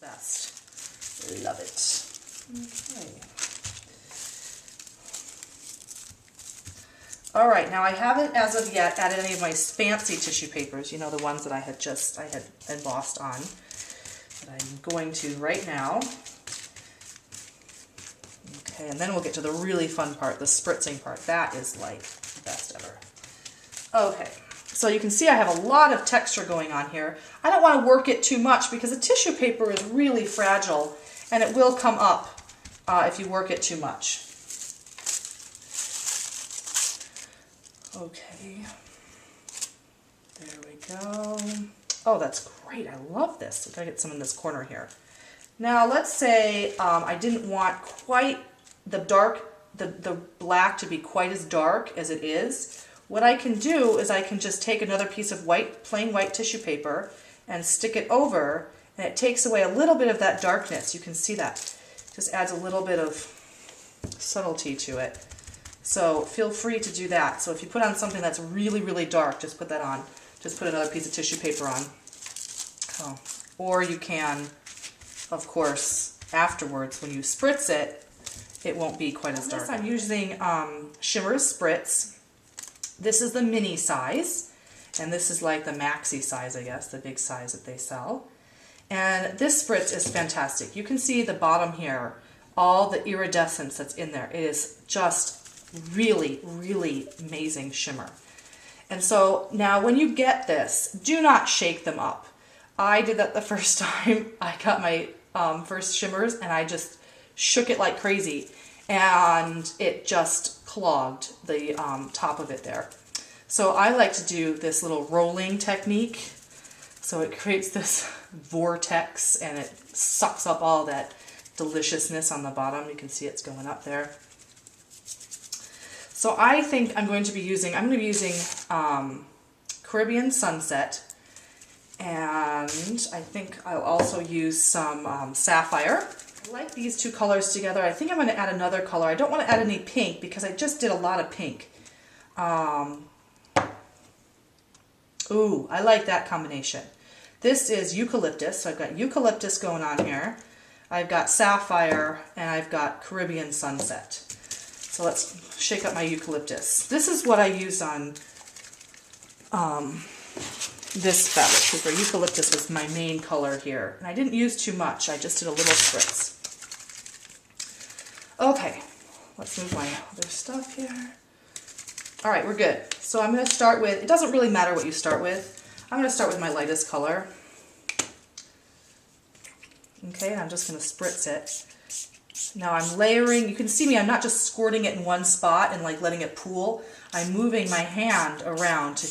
Best. Love it. Okay. All right, now I haven't as of yet added any of my fancy tissue papers, you know, the ones that I had embossed on. But I'm going to right now. Okay, and then we'll get to the really fun part, the spritzing part. That is like the best ever. Okay, so you can see I have a lot of texture going on here. I don't want to work it too much because the tissue paper is really fragile and it will come up if you work it too much. Okay, there we go. Oh, that's great. I love this. I gotta get some in this corner here. Now, let's say I didn't want quite the black to be quite as dark as it is. What I can do is I can just take another piece of plain white tissue paper and stick it over, and it takes away a little bit of that darkness. You can see that. Just adds a little bit of subtlety to it. So feel free to do that. So if you put on something that's really, really dark, just put that on. Just put another piece of tissue paper on. Oh. Or you can, of course, afterwards, when you spritz it, it won't be quite as dark. I'm using Shimmerz Spritz. This is the mini size, and this is like the maxi size, I guess, the big size that they sell. And this spritz is fantastic. You can see the bottom here, all the iridescence that's in there. It is just really, really amazing shimmer. And so now when you get this, do not shake them up. I did that the first time I got my first shimmers, and I just shook it like crazy, and it just clogged the top of it there. So I like to do this little rolling technique. So it creates this vortex and it sucks up all that deliciousness on the bottom. You can see it's going up there. So I think I'm going to be using Caribbean Sunset, and I think I'll also use some Sapphire. I like these two colors together. I think I'm going to add another color. I don't want to add any pink because I just did a lot of pink. Ooh, I like that combination. This is eucalyptus, so I've got eucalyptus going on here. I've got Sapphire, and I've got Caribbean Sunset. So let's shake up my eucalyptus. This is what I used on this fabric, because the eucalyptus was my main color here. And I didn't use too much, I just did a little spritz. Okay, let's move my other stuff here. All right, we're good. So I'm going to start with, it doesn't really matter what you start with. I'm going to start with my lightest color. Okay, and I'm just going to spritz it. Now I'm layering, you can see me, I'm not just squirting it in one spot and like letting it pool. I'm moving my hand around to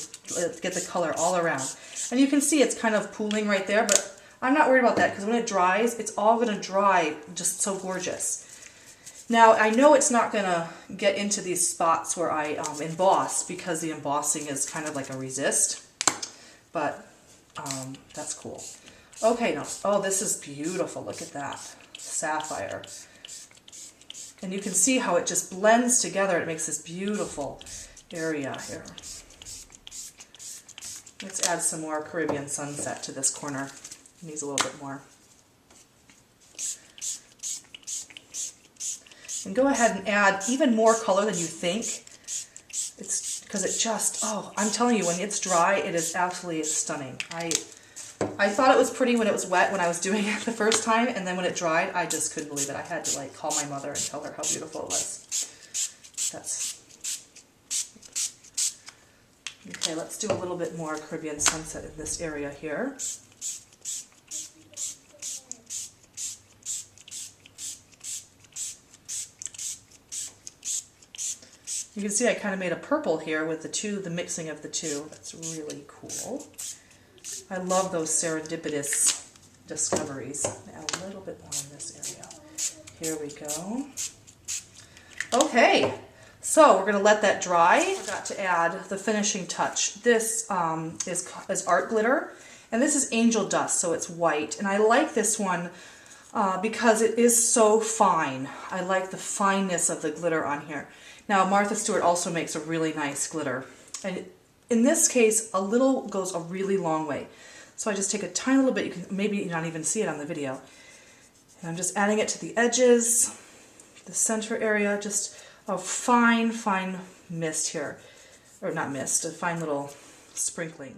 get the color all around. And you can see it's kind of pooling right there, but I'm not worried about that because when it dries, it's all going to dry just so gorgeous. Now I know it's not going to get into these spots where I emboss because the embossing is kind of like a resist, but that's cool. Okay, now, oh, this is beautiful. Look at that. Sapphire. And you can see how it just blends together. It makes this beautiful area here. Let's add some more Caribbean Sunset to this corner. It needs a little bit more. And go ahead and add even more color than you think. It's because it just, oh, I'm telling you, when it's dry, it is absolutely stunning. I thought it was pretty when it was wet when I was doing it the first time, and then when it dried, I just couldn't believe it. I had to like call my mother and tell her how beautiful it was. Okay, let's do a little bit more Caribbean Sunset in this area here. You can see I kind of made a purple here with the mixing of the two. That's really cool. I love those serendipitous discoveries. Add a little bit more in this area. Here we go. Okay, so we're going to let that dry. I forgot to add the finishing touch. This is art glitter, and this is angel dust, so it's white. And I like this one because it is so fine. I like the fineness of the glitter on here. Now, Martha Stewart also makes a really nice glitter. And in this case, a little goes a really long way. So I just take a tiny little bit, you can maybe not even see it on the video. And I'm just adding it to the edges, the center area, just a fine, fine mist here. Or not mist, a fine little sprinkling.